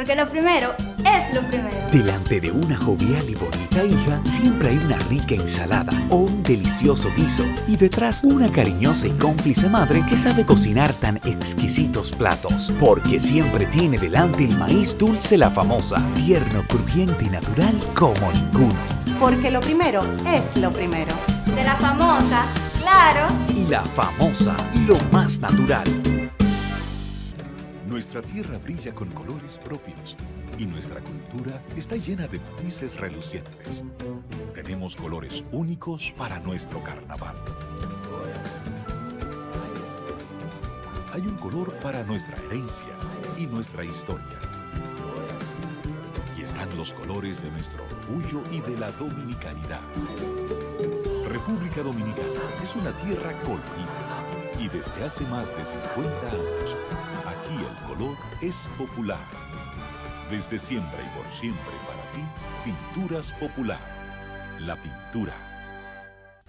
Porque lo primero es lo primero. Delante de una jovial y bonita hija, siempre hay una rica ensalada o un delicioso guiso. Y detrás, una cariñosa y cómplice madre que sabe cocinar tan exquisitos platos. Porque siempre tiene delante el maíz dulce La Famosa. Tierno, crujiente y natural como ninguno. Porque lo primero es lo primero. De La Famosa, claro. Y La Famosa, lo más natural. Nuestra tierra brilla con colores propios y nuestra cultura está llena de matices relucientes. Tenemos colores únicos para nuestro carnaval. Hay un color para nuestra herencia y nuestra historia. Y están los colores de nuestro orgullo y de la dominicanidad. República Dominicana es una tierra colorida y desde hace más de 50 años, aquí el color es popular. Desde siempre y por siempre para ti, Pinturas Popular. La pintura.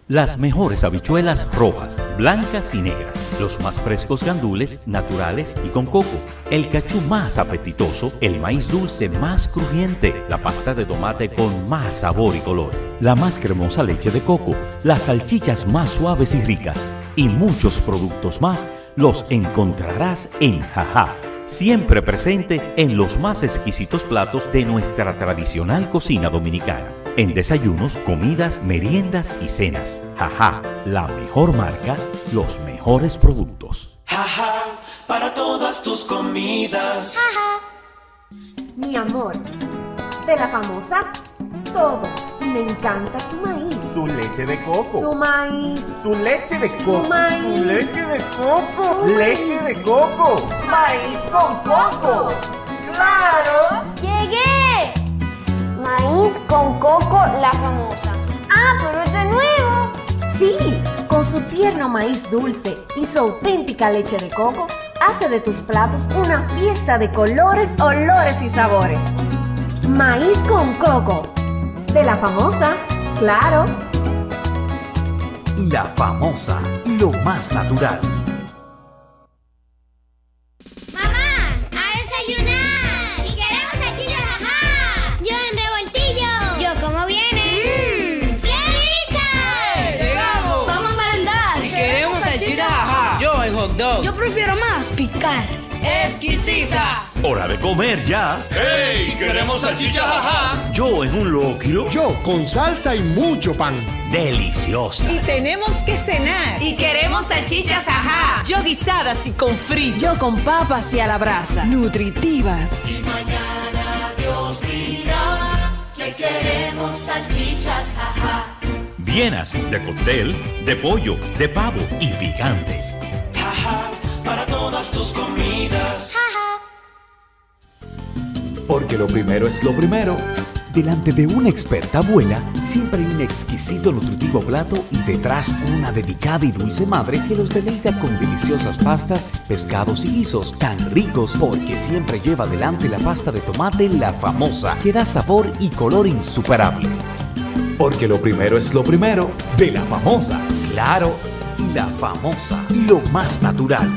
Las mejores habichuelas rojas, blancas y negras, los más frescos gandules, naturales y con coco, el cachú más apetitoso, el maíz dulce más crujiente, la pasta de tomate con más sabor y color, la más cremosa leche de coco, las salchichas más suaves y ricas y muchos productos más los encontrarás en Jajá. Siempre presente en los más exquisitos platos de nuestra tradicional cocina dominicana. En desayunos, comidas, meriendas y cenas. Jajá, la mejor marca, los mejores productos. Jajá, para todas tus comidas. Jajá. Mi amor, de La Famosa, todo. Y me encanta su maíz. Su leche de coco. Su maíz. Su leche de coco. Su maíz. Su leche de coco. Su Leche maíz. de coco. Maíz con coco. ¡Claro! ¡Llegué! Maíz con coco La Famosa. ¡Ah, pero este es nuevo! Sí, con su tierno maíz dulce y su auténtica leche de coco, hace de tus platos una fiesta de colores, olores y sabores. Maíz con coco. De La Famosa, claro. La Famosa, lo más natural. ¡Mamá! ¡A desayunar! ¡Y queremos salchichas, jajá! ¡Yo en revoltillo! ¡Yo como viene! ¡Qué rica! ¡Llegamos! ¡Vamos a merendar! Y queremos salchichas, jajá. Yo en hot dog. Yo prefiero más picar. ¡Exquisitas! ¡Hora de comer ya! ¡Hey! ¡Queremos salchichas, jajá! Yo en un locrio. Yo con salsa y mucho pan. Deliciosa. Y tenemos que cenar. Y queremos salchichas, jajá. Yo guisadas y con fritos. Yo con papas y a la brasa. Nutritivas. Y mañana Dios dirá que queremos salchichas, jajá. Vienas de cóctel, de pollo, de pavo y picantes. Jajá, para todas tus comidas. Porque lo primero es lo primero. Delante de una experta abuela, siempre hay un exquisito nutritivo plato y detrás una delicada y dulce madre que los deleita con deliciosas pastas, pescados y guisos tan ricos porque siempre lleva delante la pasta de tomate La Famosa, que da sabor y color insuperable. Porque lo primero es lo primero, de La Famosa, claro, y La Famosa, lo más natural.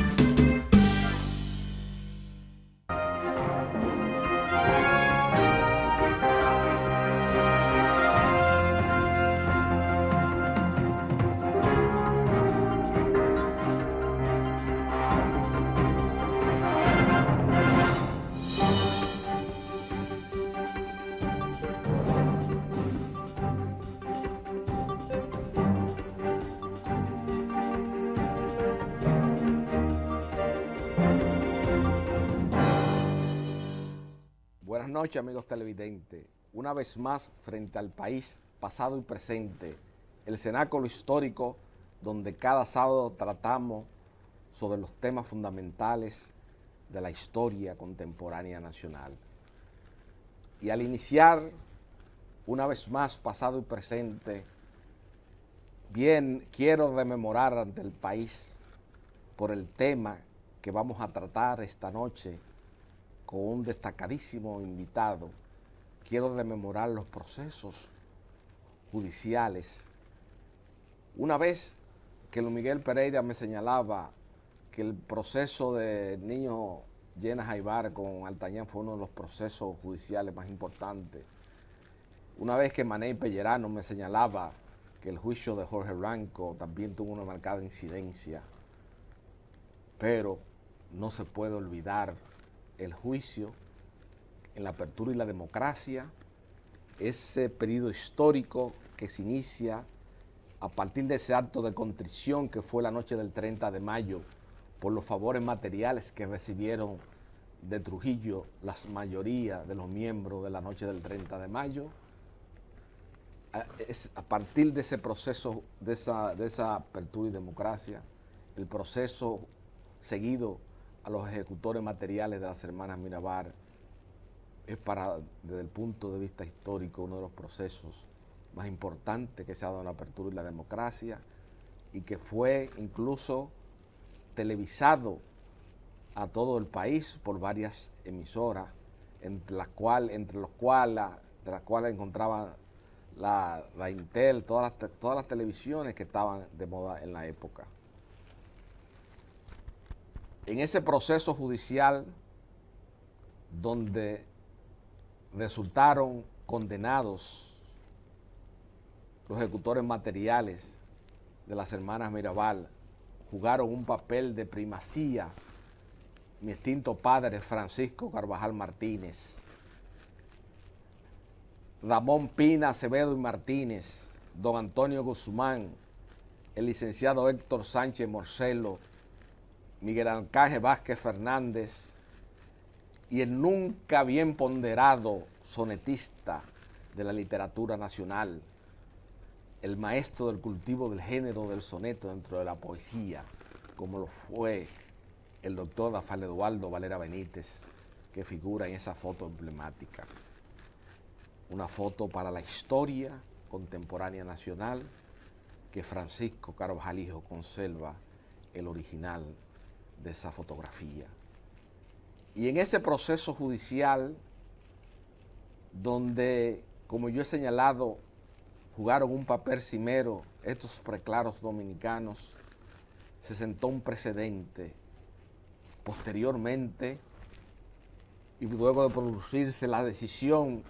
Buenas noches, amigos televidentes. Una vez más, frente al país, pasado y presente, el cenáculo histórico donde cada sábado tratamos sobre los temas fundamentales de la historia contemporánea nacional. Y al iniciar, una vez más, pasado y presente, bien quiero rememorar ante el país por el tema que vamos a tratar esta noche con un destacadísimo invitado. Quiero rememorar los procesos judiciales. Una vez que Luis Miguel Pereira me señalaba que el proceso del niño Llena Jaibar con Altañán fue uno de los procesos judiciales más importantes. Una vez que Maney Pellerano me señalaba que el juicio de Jorge Blanco también tuvo una marcada incidencia, pero no se puede olvidar el juicio en la apertura y la democracia, ese periodo histórico que se inicia a partir de ese acto de contrición que fue la noche del 30 de mayo por los favores materiales que recibieron de Trujillo la mayoría de los miembros de la noche del 30 de mayo. Es a partir de ese proceso, de esa apertura y democracia, el proceso seguido a los ejecutores materiales de las hermanas Mirabal es desde el punto de vista histórico, uno de los procesos más importantes que se ha dado en la apertura y la democracia, y que fue incluso televisado a todo el país por varias emisoras, entre las cuales encontraban la Intel, todas las televisiones que estaban de moda en la época. En ese proceso judicial donde resultaron condenados los ejecutores materiales de las hermanas Mirabal, jugaron un papel de primacía mi extinto padre Francisco Carvajal Martínez, Ramón Pina Acevedo y Martínez, don Antonio Guzmán, el licenciado Héctor Sánchez Morcelo, Miguel Arcángel Vázquez Fernández y el nunca bien ponderado sonetista de la literatura nacional, el maestro del cultivo del género del soneto dentro de la poesía, como lo fue el doctor Rafael Eduardo Valera Benítez, que figura en esa foto emblemática. Una foto para la historia contemporánea nacional que Francisco Carvajal Hijo conserva el original de esa fotografía. Y en ese proceso judicial donde, como yo he señalado, jugaron un papel cimero estos preclaros dominicanos, se sentó un precedente. Posteriormente, y luego de producirse la decisión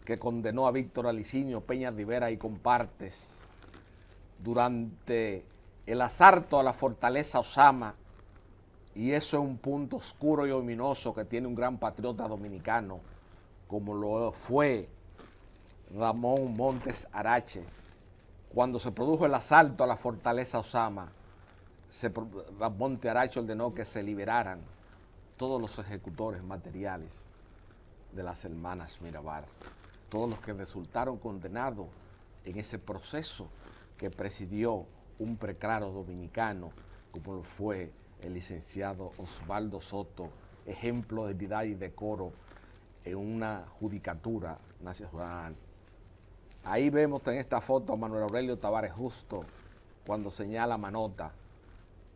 que condenó a Víctor Alicinio Peña Rivera y compartes durante el asalto a la fortaleza Osama, y eso es un punto oscuro y ominoso que tiene un gran patriota dominicano, como lo fue Ramón Montes Arache. Cuando se produjo el asalto a la fortaleza Osama, Montes Arache ordenó que se liberaran todos los ejecutores materiales de las hermanas Mirabal, todos los que resultaron condenados en ese proceso que presidió un preclaro dominicano, como lo fue el licenciado Osvaldo Soto, ejemplo de dignidad y decoro en una judicatura nacional. Ahí vemos en esta foto a Manuel Aurelio Tavares Justo cuando señala Manota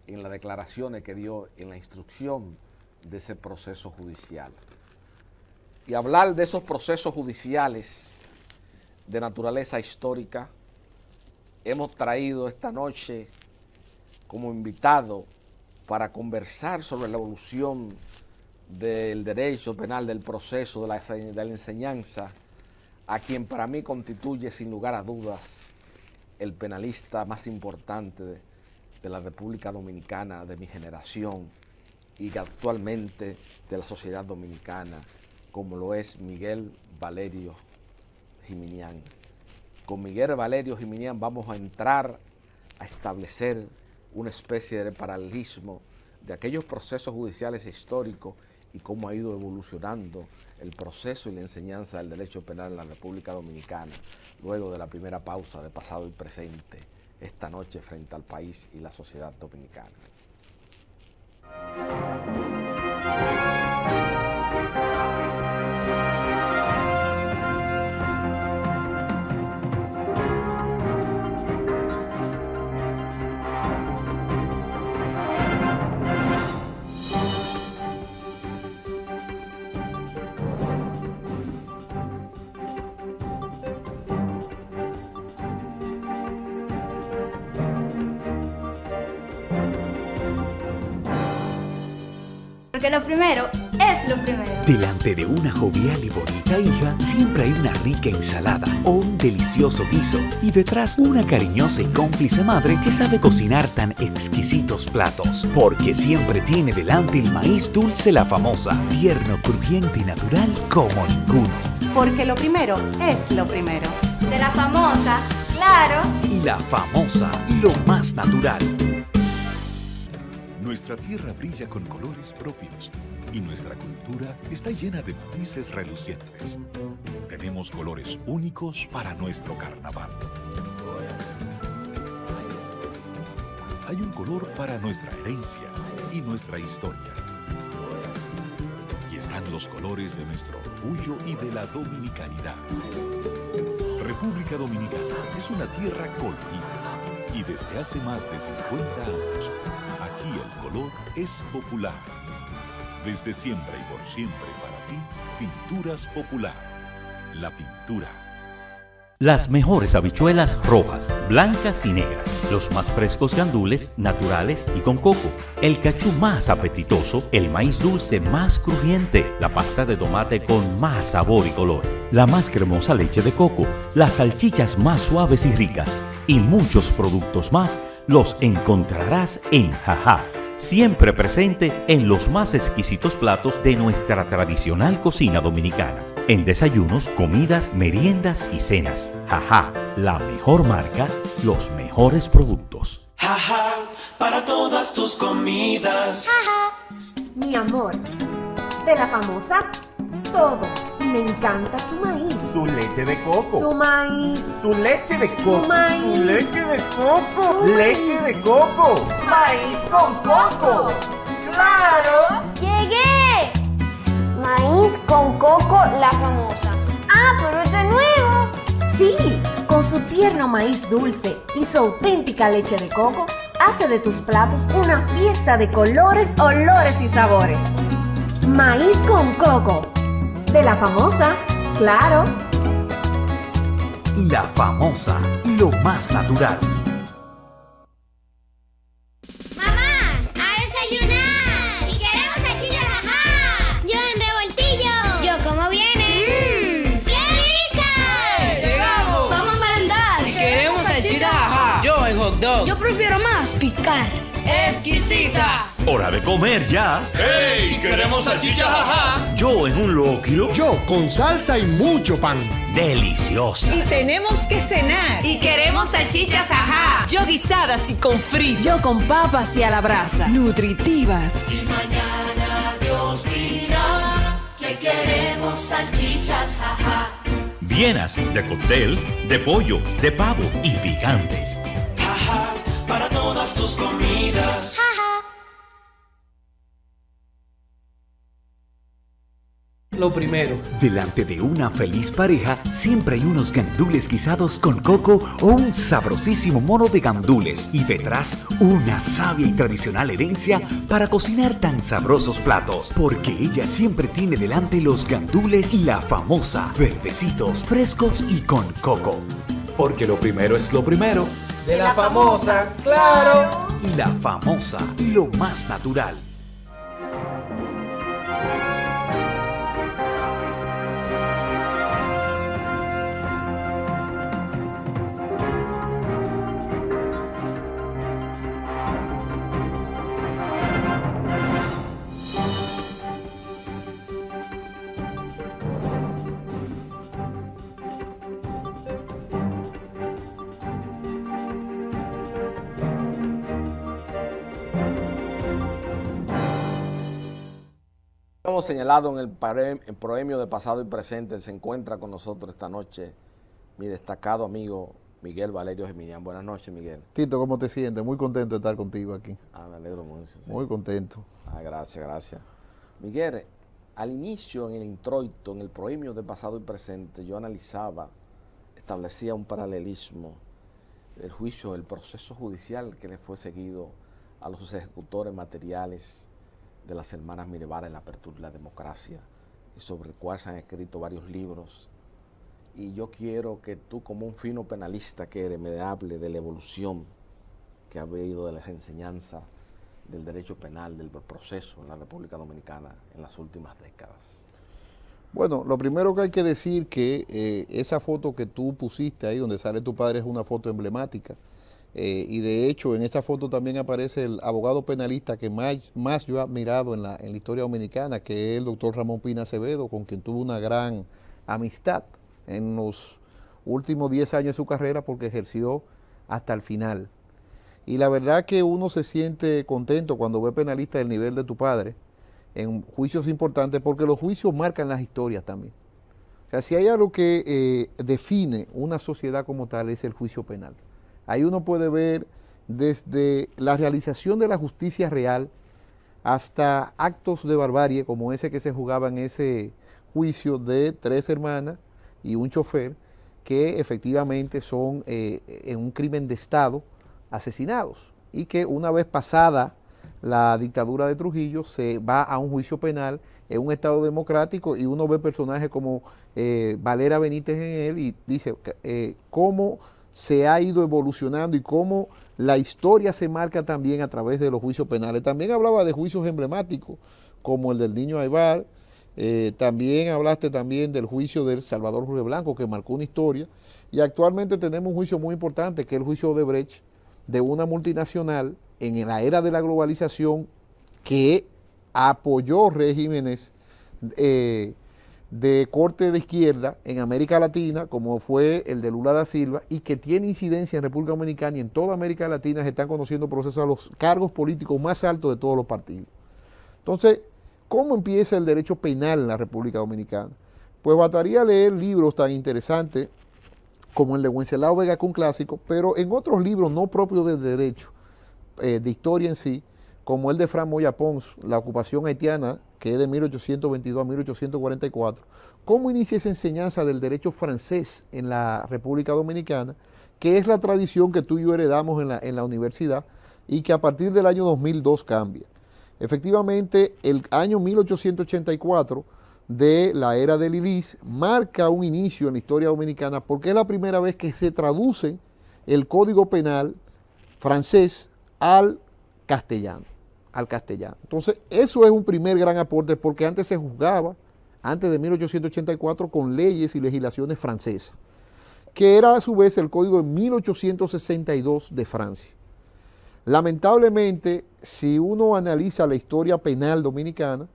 en las declaraciones que dio en la instrucción de ese proceso judicial. Y hablar de esos procesos judiciales de naturaleza histórica, hemos traído esta noche como invitado para conversar sobre la evolución del derecho penal, del proceso, de la enseñanza, a quien para mí constituye sin lugar a dudas el penalista más importante de la República Dominicana, de mi generación y que actualmente de la sociedad dominicana, como lo es Miguel Valerio Giminián. Con Miguel Valerio Giminián vamos a entrar a establecer una especie de paralelismo de aquellos procesos judiciales históricos y cómo ha ido evolucionando el proceso y la enseñanza del derecho penal en la República Dominicana, luego de la primera pausa de pasado y presente, esta noche frente al país y la sociedad dominicana. Porque lo primero es lo primero. Delante de una jovial y bonita hija, siempre hay una rica ensalada o un delicioso guiso. Y detrás, una cariñosa y cómplice madre que sabe cocinar tan exquisitos platos. Porque siempre tiene delante el maíz dulce La Famosa, tierno, crujiente y natural como ninguno. Porque lo primero es lo primero. De La Famosa, claro. Y La Famosa, lo más natural. Nuestra tierra brilla con colores propios y nuestra cultura está llena de matices relucientes. Tenemos colores únicos para nuestro carnaval. Hay un color para nuestra herencia y nuestra historia. Y están los colores de nuestro orgullo y de la dominicanidad. República Dominicana es una tierra colorida y desde hace más de 50 años, aquí el color es popular. Desde siempre y por siempre para ti, Pinturas Popular. La pintura. Las mejores habichuelas rojas, blancas y negras, los más frescos gandules, naturales y con coco, el cachú más apetitoso, el maíz dulce más crujiente, la pasta de tomate con más sabor y color, la más cremosa leche de coco, las salchichas más suaves y ricas y muchos productos más los encontrarás en Jajá, siempre presente en los más exquisitos platos de nuestra tradicional cocina dominicana. En desayunos, comidas, meriendas y cenas. Jajá, la mejor marca, los mejores productos. Jajá, para todas tus comidas. Mi amor, de La Famosa, todo. Y me encanta su maíz. Su leche de coco. Su maíz. Su leche de coco. Su maíz. Su leche de coco. Su Leche maíz. de coco. Maíz con coco. ¡Claro! ¡Llegué! Maíz con coco La Famosa. ¡Ah, pero esto es nuevo! Sí, con su tierno maíz dulce y su auténtica leche de coco, hace de tus platos una fiesta de colores, olores y sabores. Maíz con coco. De La Famosa, claro. La Famosa, lo más natural. ¡Mamá! ¡A desayunar! ¡Y queremos salchichas, ajá! Yo en revoltillo. Yo como viene. ¡Qué rica! ¡Llegamos! Vamos a merendar. Y queremos salchichas, ajá. Yo en hot dog. Yo prefiero más picar. ¡Exquisitas! ¡Hora de comer ya! ¡Hey! ¡Queremos salchichas, ajá! Yo en un locrio. Yo con salsa y mucho pan. Deliciosa. Y tenemos que cenar. Y queremos salchichas, ajá. Yo guisadas y con fritos. Yo con papas y a la brasa. Nutritivas. Y mañana Dios dirá que queremos salchichas, jaja. Vienas de cóctel, de pollo, de pavo y picantes. Jajá, para todas tus comidas. Lo primero. Delante de una feliz pareja, siempre hay unos gandules guisados con coco o un sabrosísimo mono de gandules. Y detrás, una sabia y tradicional herencia para cocinar tan sabrosos platos. Porque ella siempre tiene delante los gandules La Famosa, verdecitos, frescos y con coco. Porque lo primero es lo primero. De La Famosa, claro. Y La Famosa, lo más natural. Hemos señalado en el proemio de pasado y presente, se encuentra con nosotros esta noche mi destacado amigo Miguel Valerio Geminián. Buenas noches, Miguel. Tito, ¿cómo te sientes? Muy contento de estar contigo aquí. Me alegro mucho. Sí. Muy contento. Gracias. Miguel, al inicio, en el introito, en el proemio de pasado y presente, yo analizaba, establecía un paralelismo del juicio, del proceso judicial que le fue seguido a los ejecutores materiales de las hermanas Mirabal en la apertura de la democracia, y sobre el cual se han escrito varios libros. Y yo quiero que tú, como un fino penalista que eres, me hable de la evolución que ha habido de las enseñanzas del derecho penal, del proceso en la República Dominicana en las últimas décadas? Bueno, lo primero que hay que decir que esa foto que tú pusiste ahí donde sale tu padre es una foto emblemática. Y de hecho en esa foto también aparece el abogado penalista que más yo he admirado en la historia dominicana, que es el doctor Ramón Pina Acevedo, con quien tuvo una gran amistad en los últimos 10 años de su carrera porque ejerció hasta el final. Y la verdad que uno se siente contento cuando ve penalistas del nivel de tu padre en juicios importantes, porque los juicios marcan las historias también. O sea, si hay algo que define una sociedad como tal es el juicio penal. Ahí uno puede ver desde la realización de la justicia real hasta actos de barbarie como ese que se jugaba en ese juicio de 3 hermanas y un chofer que efectivamente son en un crimen de Estado asesinados y que una vez pasada la dictadura de Trujillo se va a un juicio penal en un Estado democrático y uno ve personajes como Valera Benítez en él y dice cómo se ha ido evolucionando y cómo la historia se marca también a través de los juicios penales. También hablaba de juicios emblemáticos como el del niño Aybar, también hablaste también del juicio del Salvador Jorge Blanco que marcó una historia y actualmente tenemos un juicio muy importante que es el juicio de Odebrecht de una multinacional en la era de la globalización que apoyó regímenes de corte de izquierda en América Latina, como fue el de Lula da Silva, y que tiene incidencia en República Dominicana y en toda América Latina se están conociendo procesos a los cargos políticos más altos de todos los partidos. Entonces, ¿cómo empieza el derecho penal en la República Dominicana? Pues bastaría leer libros tan interesantes como el de Wenceslao Vega, que es un clásico, pero en otros libros no propios del derecho, de historia en sí, como el de Fran Moya Pons, La ocupación haitiana, que es de 1822 a 1844, cómo inicia esa enseñanza del derecho francés en la República Dominicana, que es la tradición que tú y yo heredamos en la universidad y que a partir del año 2002 cambia. Efectivamente, el año 1884 de la era de Lilis marca un inicio en la historia dominicana porque es la primera vez que se traduce el Código Penal francés al castellano. Entonces, eso es un primer gran aporte porque antes se juzgaba, antes de 1884, con leyes y legislaciones francesas, que era a su vez el Código de 1862 de Francia. Lamentablemente, si uno analiza la historia penal dominicana,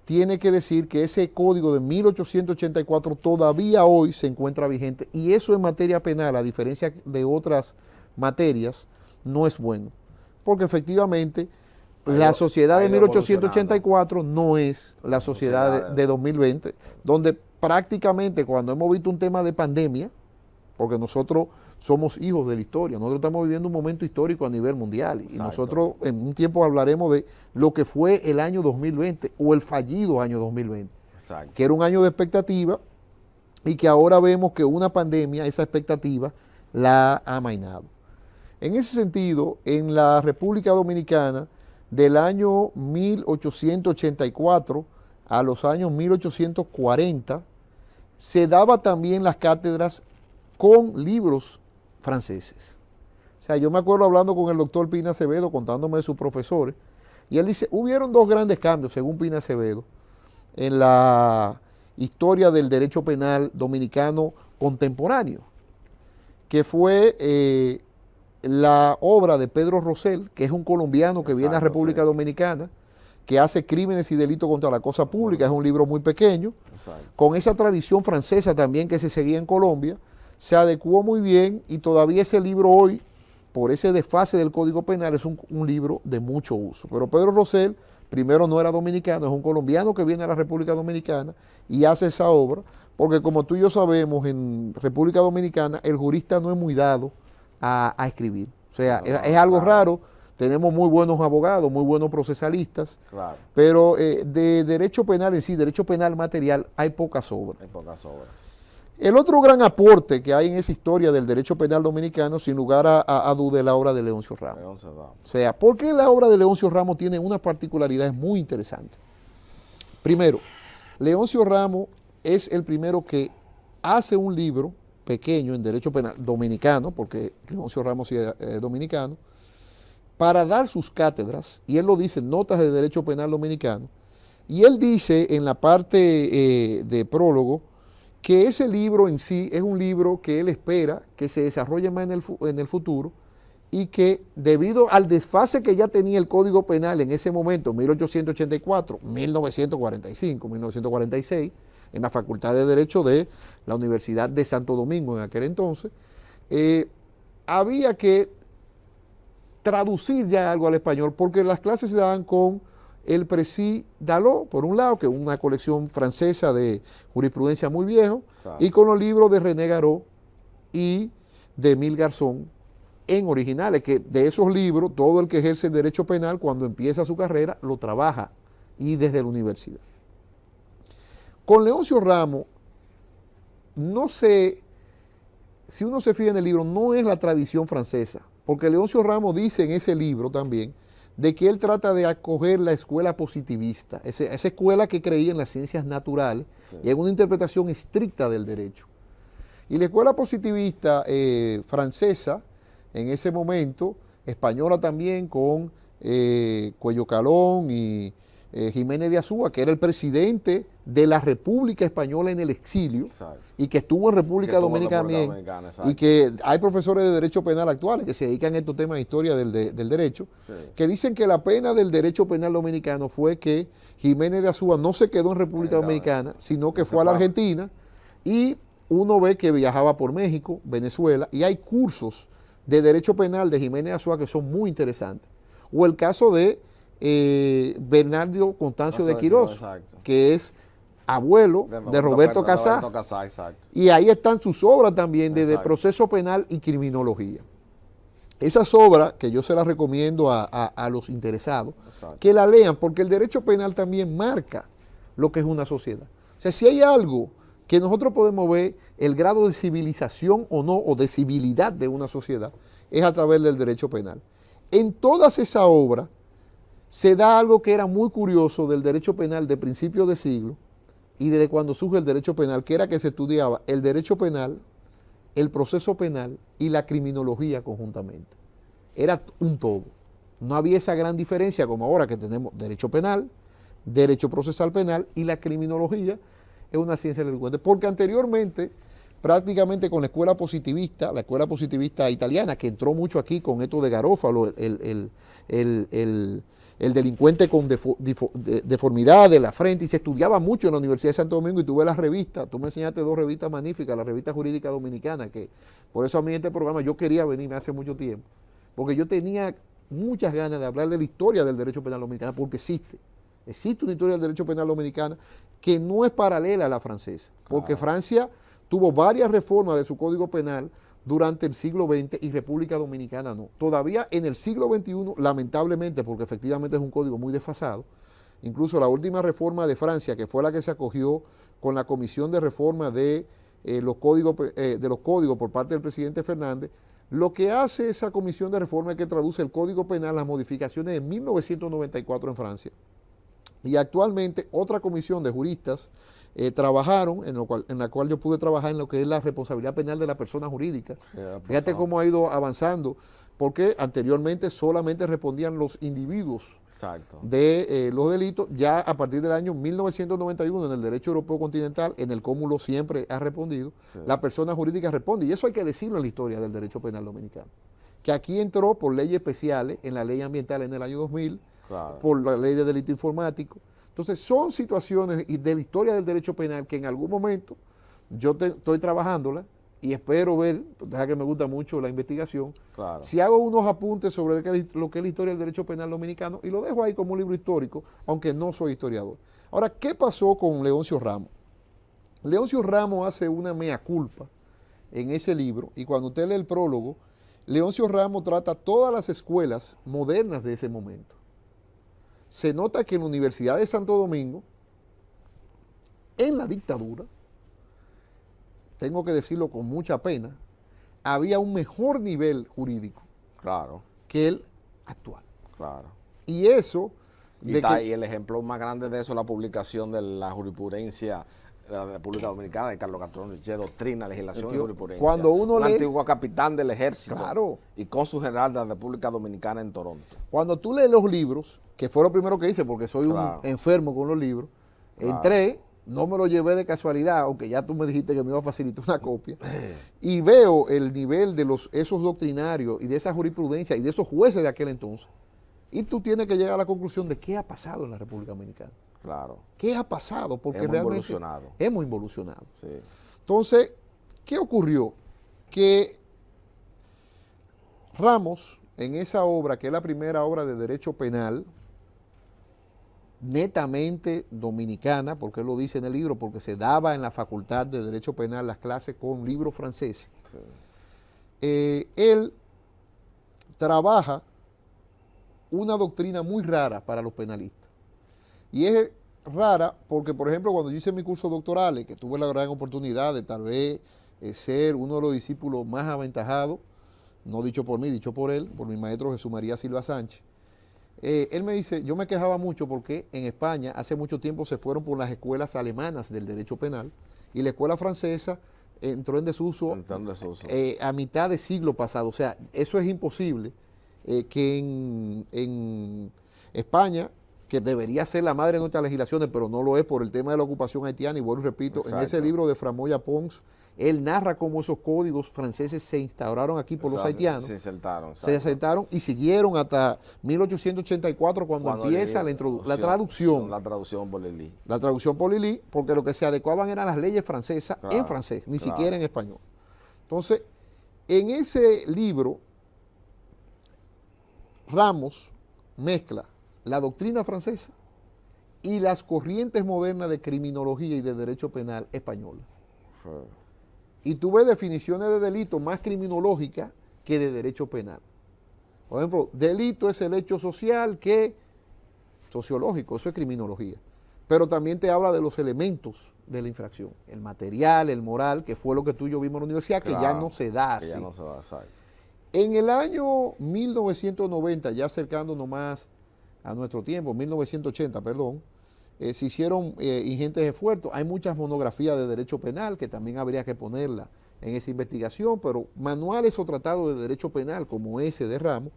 tiene que decir que ese código de 1884 todavía hoy se encuentra vigente y eso en materia penal, a diferencia de otras materias, no es bueno. Porque efectivamente la sociedad de 1884 no es la sociedad de 2020, donde prácticamente cuando hemos visto un tema de pandemia, porque nosotros somos hijos de la historia, nosotros estamos viviendo un momento histórico a nivel mundial y nosotros en un tiempo hablaremos de lo que fue el año 2020 o el fallido año 2020, que era un año de expectativa y que ahora vemos que una pandemia, esa expectativa la ha amainado. En ese sentido, en la República Dominicana, del año 1884 a los años 1840, se daba también las cátedras con libros franceses. O sea, yo me acuerdo hablando con el doctor Pina Acevedo, contándome de sus profesores, y él dice, hubieron 2 grandes cambios, según Pina Acevedo, en la historia del derecho penal dominicano contemporáneo, que fue la obra de Pedro Rosell, que es un colombiano que viene a República Dominicana, que hace Crímenes y Delitos contra la Cosa Pública, es un libro muy pequeño, con esa tradición francesa también que se seguía en Colombia, se adecuó muy bien y todavía ese libro hoy, por ese desfase del Código Penal, es un libro de mucho uso. Pero Pedro Rosell, primero no era dominicano, es un colombiano que viene a la República Dominicana y hace esa obra, porque como tú y yo sabemos, en República Dominicana el jurista no es muy dado a escribir. O sea, es algo raro. Tenemos muy buenos abogados, muy buenos procesalistas, pero de derecho penal en sí, derecho penal material, hay pocas obras. El otro gran aporte que hay en esa historia del derecho penal dominicano, sin lugar a duda, es la obra de Leoncio Ramos. O sea, ¿por qué la obra de Leoncio Ramos tiene unas particularidades muy interesantes? Primero, Leoncio Ramos es el primero que hace un libro pequeño en derecho penal dominicano, porque Leoncio Ramos es dominicano, para dar sus cátedras, y él lo dice en Notas de Derecho Penal Dominicano, y él dice en la parte de prólogo que ese libro en sí es un libro que él espera que se desarrolle más en el futuro, y que debido al desfase que ya tenía el Código Penal en ese momento, 1884, 1945, 1946, en la Facultad de Derecho de la Universidad de Santo Domingo en aquel entonces, había que traducir ya algo al español, porque las clases se daban con el Précis d'Allot, por un lado, que es una colección francesa de jurisprudencia muy viejo, claro, y con los libros de René Garot y de Émile Garzón, en originales, que de esos libros, todo el que ejerce el derecho penal, cuando empieza su carrera, lo trabaja, y desde la universidad. Con Leoncio Ramos, no sé, si uno se fija en el libro, no es la tradición francesa, porque Leoncio Ramos dice en ese libro también, de que él trata de acoger la escuela positivista, esa escuela que creía en las ciencias naturales, sí, y en una interpretación estricta del derecho. Y la escuela positivista francesa, en ese momento, española también, con Cuello Calón y Jiménez de Azúa, que era el presidente de la República Española en el exilio, exacto, y que estuvo en República Dominicana también, y que hay profesores de Derecho Penal actuales que se dedican a estos temas de historia del derecho, sí, que dicen que la pena del Derecho Penal dominicano fue que Jiménez de Azúa no se quedó en República Dominicana, sino que fue a la Argentina, y uno ve que viajaba por México, Venezuela, y hay cursos de Derecho Penal de Jiménez de Azúa que son muy interesantes. O el caso de Bernardo Constancio de Quirós, que es abuelo de Roberto Casá. Y ahí están sus obras también de proceso penal y criminología. Esas obras, que yo se las recomiendo a los interesados, exacto, que la lean, porque el derecho penal también marca lo que es una sociedad. O sea, si hay algo que nosotros podemos ver el grado de civilización o no, o de civilidad de una sociedad, es a través del derecho penal. En todas esas obras se da algo que era muy curioso del derecho penal de principios de siglo y desde cuando surge el derecho penal, que era que se estudiaba el derecho penal, el proceso penal y la criminología conjuntamente. Era un todo. No había esa gran diferencia como ahora que tenemos derecho penal, derecho procesal penal y la criminología es una ciencia del delincuente, porque anteriormente, prácticamente con la escuela positivista italiana, que entró mucho aquí con esto de Garófalo, el delincuente con deformidad de la frente, y se estudiaba mucho en la Universidad de Santo Domingo, y tuve las revistas, tú me enseñaste 2 revistas magníficas, la revista Jurídica Dominicana, que por eso a mí este programa yo quería venirme hace mucho tiempo, porque yo tenía muchas ganas de hablar de la historia del derecho penal dominicano, porque existe una historia del derecho penal dominicano que no es paralela a la francesa, porque Francia tuvo varias reformas de su código penal durante el siglo XX y República Dominicana no. Todavía en el siglo XXI, lamentablemente, porque efectivamente es un código muy desfasado, incluso la última reforma de Francia, que fue la que se acogió con la Comisión de Reforma de los códigos por parte del presidente Fernández, lo que hace esa Comisión de Reforma es que traduce el Código Penal, las modificaciones de 1994 en Francia. Y actualmente otra comisión de juristas trabajaron, en la cual yo pude trabajar en lo que es la responsabilidad penal de la persona jurídica. Fíjate cómo ha ido avanzando, porque anteriormente solamente respondían los individuos de los delitos. Ya a partir del año 1991 en el derecho europeo continental, en el cómulo siempre ha respondido, la persona jurídica responde, y eso hay que decirlo en la historia del derecho penal dominicano, que aquí entró por leyes especiales, en la ley ambiental en el año 2000, por la ley de delito informático. Entonces son situaciones de la historia del derecho penal que en algún momento yo estoy trabajándola y espero ver, ya que me gusta mucho la investigación, si hago unos apuntes sobre lo que es la historia del derecho penal dominicano, y lo dejo ahí como un libro histórico, aunque no soy historiador. Ahora, ¿qué pasó con Leoncio Ramos? Leoncio Ramos hace una mea culpa en ese libro, y cuando usted lee el prólogo, Leoncio Ramos trata todas las escuelas modernas de ese momento. Se nota que en la Universidad de Santo Domingo, en la dictadura, tengo que decirlo con mucha pena, había un mejor nivel jurídico que el actual. Y eso... Y el ejemplo más grande de eso es la publicación de la jurisprudencia de la República Dominicana, de Carlos Castro Noche, doctrina, legislación y jurisprudencia. Cuando uno un lee, antiguo capitán del ejército, claro, y cónsul general de la República Dominicana en Toronto. Cuando tú lees los libros, que fue lo primero que hice, porque soy claro, un enfermo con los libros, claro, entré, no me lo llevé de casualidad, aunque ya tú me dijiste que me iba a facilitar una copia, y veo el nivel de esos doctrinarios y de esa jurisprudencia y de esos jueces de aquel entonces, y tú tienes que llegar a la conclusión de qué ha pasado en la República Dominicana. Claro. ¿Qué ha pasado? Porque hemos realmente involucionado. Hemos involucionado. Sí. Entonces, ¿qué ocurrió? Que Ramos, en esa obra, que es la primera obra de derecho penal, netamente dominicana, porque él lo dice en el libro, porque se daba en la Facultad de Derecho Penal las clases con libros franceses, sí, él trabaja una doctrina muy rara para los penalistas. Y es rara porque, por ejemplo, cuando yo hice mi curso doctoral, que tuve la gran oportunidad de tal vez ser uno de los discípulos más aventajados, no dicho por mí, dicho por él, por mi maestro Jesús María Silva Sánchez, él me dice, yo me quejaba mucho porque en España hace mucho tiempo se fueron por las escuelas alemanas del derecho penal y la escuela francesa entró en desuso, a mitad del siglo pasado. O sea, eso es imposible que en España, que debería ser la madre de nuestras legislaciones, pero no lo es por el tema de la ocupación haitiana, y vuelvo y repito, exacto, en ese libro de Framoya Pons, él narra cómo esos códigos franceses se instauraron aquí por los haitianos, se asentaron y siguieron hasta 1884 cuando empieza la traducción. La traducción por Lili. La traducción por Lili, porque lo que se adecuaban eran las leyes francesas, claro, en francés, ni claro, siquiera en español. Entonces, en ese libro, Ramos mezcla la doctrina francesa y las corrientes modernas de criminología y de derecho penal española. Y tú ves definiciones de delito más criminológicas que de derecho penal. Por ejemplo, delito es el hecho social que sociológico, eso es criminología. Pero también te habla de los elementos de la infracción, el material, el moral, que fue lo que tú y yo vimos en la universidad, claro, que ya no se da así. Ya no se da, exacto. En el año 1990, ya acercándonos más a nuestro tiempo, 1980, perdón, se hicieron ingentes esfuerzos. Hay muchas monografías de derecho penal que también habría que ponerla en esa investigación, pero manuales o tratados de derecho penal como ese de Ramos.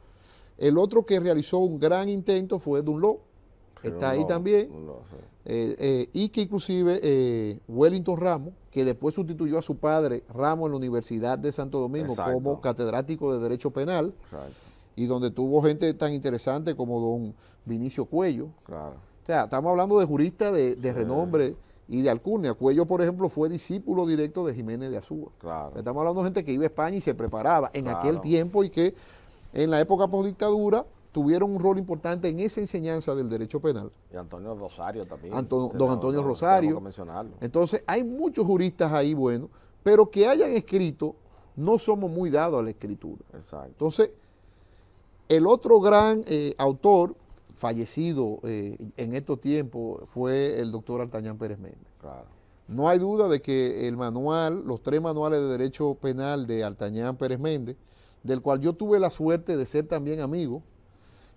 El otro que realizó un gran intento fue Dunlop, está ahí también, y que inclusive Wellington Ramos, que después sustituyó a su padre Ramos en la Universidad de Santo Domingo, exacto, como catedrático de Derecho Penal, exacto, y donde tuvo gente tan interesante como don Vinicio Cuello. Claro. O sea, estamos hablando de juristas de renombre y de alcurnia. Cuello, por ejemplo, fue discípulo directo de Jiménez de Azúa. Claro. O sea, estamos hablando de gente que iba a España y se preparaba en aquel tiempo y que en la época postdictadura tuvieron un rol importante en esa enseñanza del derecho penal. Y Antonio Rosario también. Don Antonio Rosario. Entonces, hay muchos juristas ahí buenos, pero que hayan escrito, no somos muy dados a la escritura. Exacto. Entonces, el otro gran autor fallecido en estos tiempos fue el doctor Artañán Pérez Méndez. Claro. No hay duda de que el manual, los 3 manuales de derecho penal de Artañán Pérez Méndez, del cual yo tuve la suerte de ser también amigo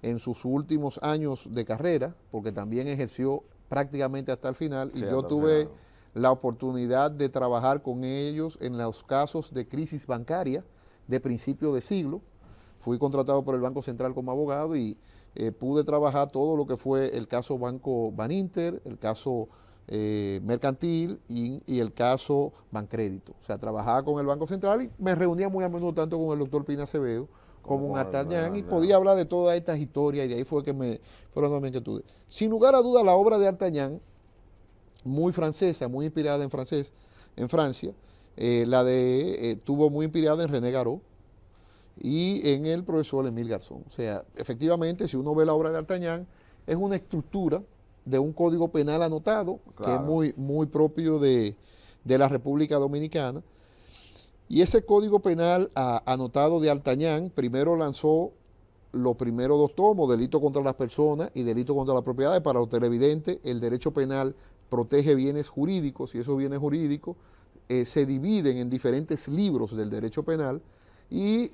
en sus últimos años de carrera, porque también ejerció prácticamente hasta el final, y yo tuve la oportunidad de trabajar con ellos en los casos de crisis bancaria de principio de siglo. Fui contratado por el Banco Central como abogado y pude trabajar todo lo que fue el caso Banco Baninter, el caso mercantil y el caso Bancrédito. O sea, trabajaba con el Banco Central y me reunía muy a menudo tanto con el doctor Pina Acevedo como un Artañán y podía hablar de todas estas historias y de ahí fue que me fueron también inquietudes. Sin lugar a duda, la obra de Artañán, muy francesa, muy inspirada en francés, en Francia, tuvo muy inspirada en René Garot y en el profesor Emil Garzón. O sea, efectivamente, si uno ve la obra de Artañán, es una estructura de un código penal anotado, claro, que es muy, muy propio de la República Dominicana. Y ese código penal anotado de Artañán primero lanzó los primeros 2 tomos, delito contra las personas y delito contra las propiedades. Para los televidentes, el derecho penal protege bienes jurídicos y esos bienes jurídicos se dividen en diferentes libros del derecho penal y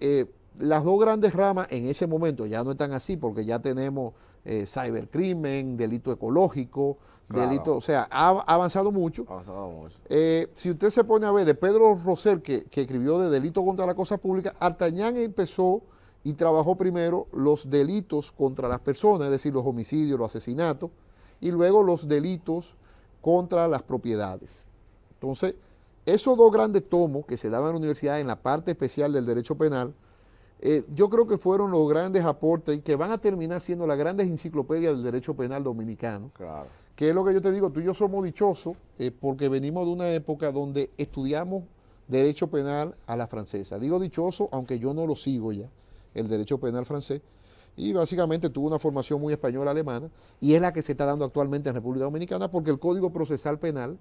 las dos grandes ramas en ese momento ya no están así, porque ya tenemos cibercrimen, delito ecológico, delito, o sea, ha avanzado mucho. Si usted se pone a ver de Pedro Rosell, que escribió de delito contra la cosa pública, Artañán empezó y trabajó primero los delitos contra las personas, es decir, los homicidios, los asesinatos, y luego los delitos contra las propiedades. Entonces, esos dos grandes tomos que se daban en la universidad en la parte especial del derecho penal, yo creo que fueron los grandes aportes y que van a terminar siendo las grandes enciclopedias del derecho penal dominicano. Claro. Que es lo que yo te digo, tú y yo somos dichosos porque venimos de una época donde estudiamos derecho penal a la francesa. Digo dichoso, aunque yo no lo sigo ya, el derecho penal francés, y básicamente tuvo una formación muy española-alemana, y es la que se está dando actualmente en República Dominicana, porque el Código Procesal Penal,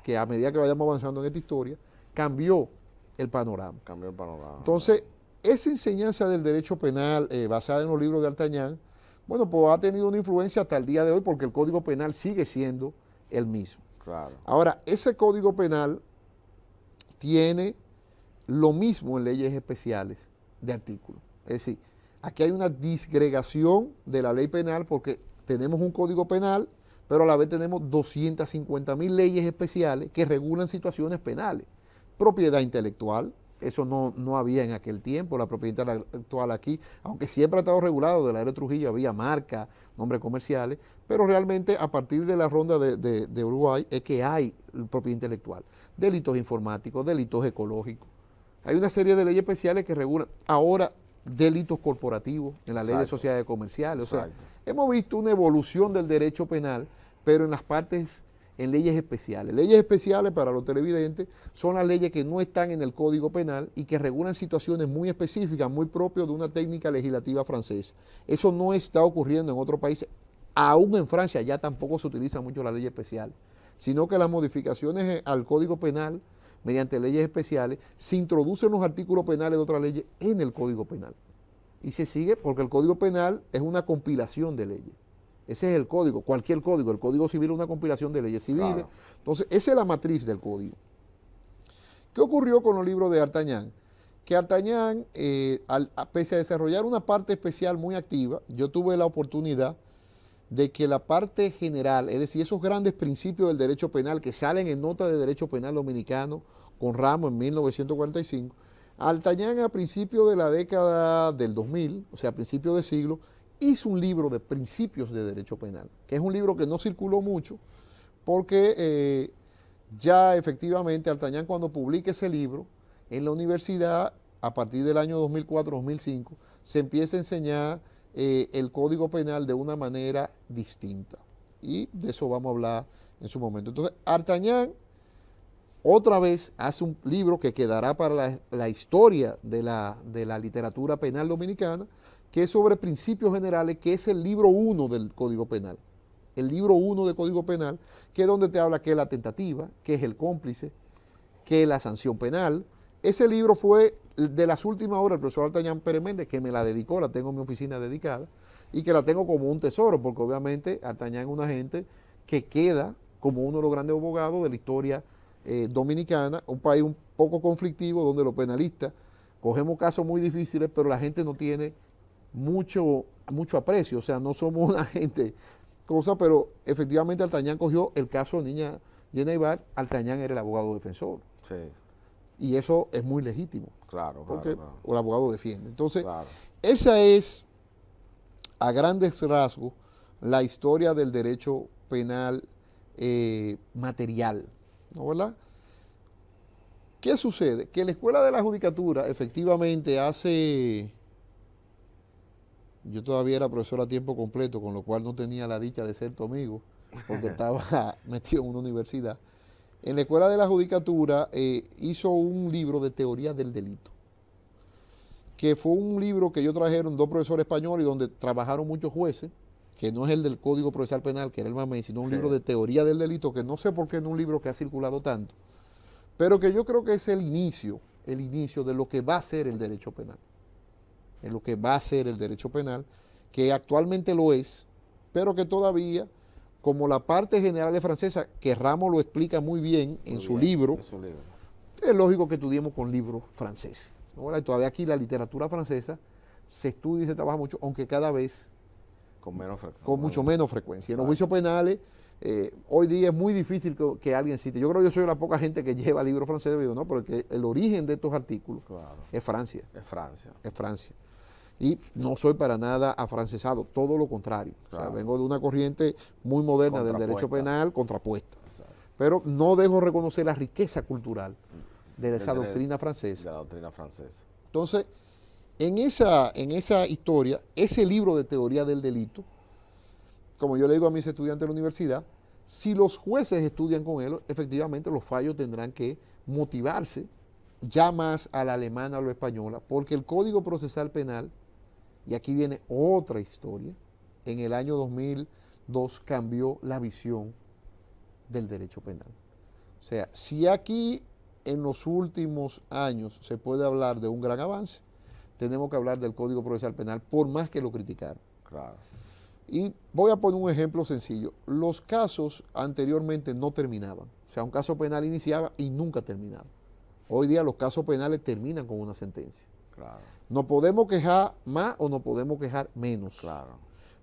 que a medida que vayamos avanzando en esta historia, cambió el panorama. Entonces, esa enseñanza del derecho penal basada en los libros de Artañán, bueno, pues ha tenido una influencia hasta el día de hoy porque el Código Penal sigue siendo el mismo. Claro. Ahora, ese Código Penal tiene lo mismo en leyes especiales de artículos. Es decir, aquí hay una disgregación de la ley penal porque tenemos un Código Penal, pero a la vez tenemos 250.000 leyes especiales que regulan situaciones penales. Propiedad intelectual, eso no había en aquel tiempo, la propiedad intelectual aquí, aunque siempre ha estado regulado, de la era de Trujillo había marcas, nombres comerciales, pero realmente a partir de la ronda de Uruguay es que hay propiedad intelectual. Delitos informáticos, delitos ecológicos. Hay una serie de leyes especiales que regulan ahora delitos corporativos en la ley de sociedades comerciales. O sea, hemos visto una evolución del derecho penal, pero en las partes, en leyes especiales. Leyes especiales para los televidentes son las leyes que no están en el Código Penal y que regulan situaciones muy específicas, muy propias de una técnica legislativa francesa. Eso no está ocurriendo en otros países. Aún en Francia ya tampoco se utiliza mucho la ley especial, sino que las modificaciones al Código Penal mediante leyes especiales se introducen los artículos penales de otras leyes en el Código Penal. Y se sigue porque el Código Penal es una compilación de leyes. Ese es el código, cualquier código. El Código Civil es una compilación de leyes civiles. Claro. Entonces, esa es la matriz del código. ¿Qué ocurrió con los libros de Artañán? Que Artañán, pese a desarrollar una parte especial muy activa, yo tuve la oportunidad de que la parte general, es decir, esos grandes principios del derecho penal que salen en Nota de Derecho Penal Dominicano con Ramos en 1945, Artañán a principios de la década del 2000, o sea, a principios de siglo, hizo un libro de principios de derecho penal, que es un libro que no circuló mucho, porque ya efectivamente Artañán cuando publica ese libro, en la universidad, a partir del año 2004-2005, se empieza a enseñar el Código Penal de una manera distinta. Y de eso vamos a hablar en su momento. Entonces, Artañán otra vez hace un libro que quedará para la historia de la literatura penal dominicana, que es sobre principios generales, que es el libro 1 del Código Penal. El libro 1 del Código Penal, que es donde te habla qué es la tentativa, qué es el cómplice, qué es la sanción penal. Ese libro fue de las últimas horas del profesor Artañán Pérez Méndez, que me la dedicó, la tengo en mi oficina dedicada, y que la tengo como un tesoro, porque obviamente Artañán es una gente que queda como uno de los grandes abogados de la historia dominicana, un país un poco conflictivo, donde los penalistas cogemos casos muy difíciles, pero la gente no tiene mucho aprecio, o sea, no somos una gente cosa, pero efectivamente Artañán cogió el caso de niña Jenna Ibar. Artañán era el abogado defensor. Sí. Y eso es muy legítimo. Claro, porque claro. El abogado defiende. Entonces, esa es, a grandes rasgos, la historia del derecho penal material, ¿no, verdad? ¿Qué sucede? Que la Escuela de la Judicatura, efectivamente, yo todavía era profesor a tiempo completo, con lo cual no tenía la dicha de ser tu amigo, porque estaba metido en una universidad. En la Escuela de la Judicatura hizo un libro de teoría del delito, que fue un libro que ellos trajeron dos profesores españoles, donde trabajaron muchos jueces, que no es el del Código Procesal Penal, que era el MAMEI, sino un libro de teoría del delito, que no sé por qué no es un libro que ha circulado tanto, pero que yo creo que es el inicio de lo que va a ser el derecho penal. Es lo que va a ser el derecho penal, que actualmente lo es, pero que todavía, como la parte general es francesa, que Ramos lo explica muy bien en su libro, es lógico que estudiemos con libros franceses. ¿no? Y todavía aquí la literatura francesa se estudia y se trabaja mucho, aunque cada vez con mucho menos frecuencia. En los juicios penales, hoy día es muy difícil que alguien cite. Yo creo que yo soy de la poca gente que lleva libros franceses, ¿no? Porque el origen de estos artículos es Francia. Es Francia. Y no soy para nada afrancesado, todo lo contrario. O sea, vengo de una corriente muy moderna del derecho penal contrapuesta. Pero no dejo reconocer la riqueza cultural de esa doctrina francesa. De la doctrina francesa. Entonces, en esa historia, ese libro de teoría del delito, como yo le digo a mis estudiantes de la universidad, si los jueces estudian con él, efectivamente los fallos tendrán que motivarse ya más a la alemana o a la española, porque el Código Procesal Penal, y aquí viene otra historia, en el año 2002 cambió la visión del derecho penal. O sea, si aquí en los últimos años se puede hablar de un gran avance, tenemos que hablar del Código Procesal Penal, por más que lo criticaron. Claro. Y voy a poner un ejemplo sencillo. Los casos anteriormente no terminaban. O sea, un caso penal iniciaba y nunca terminaba. Hoy día los casos penales terminan con una sentencia. Claro. No podemos quejar más o no podemos quejar menos. Claro.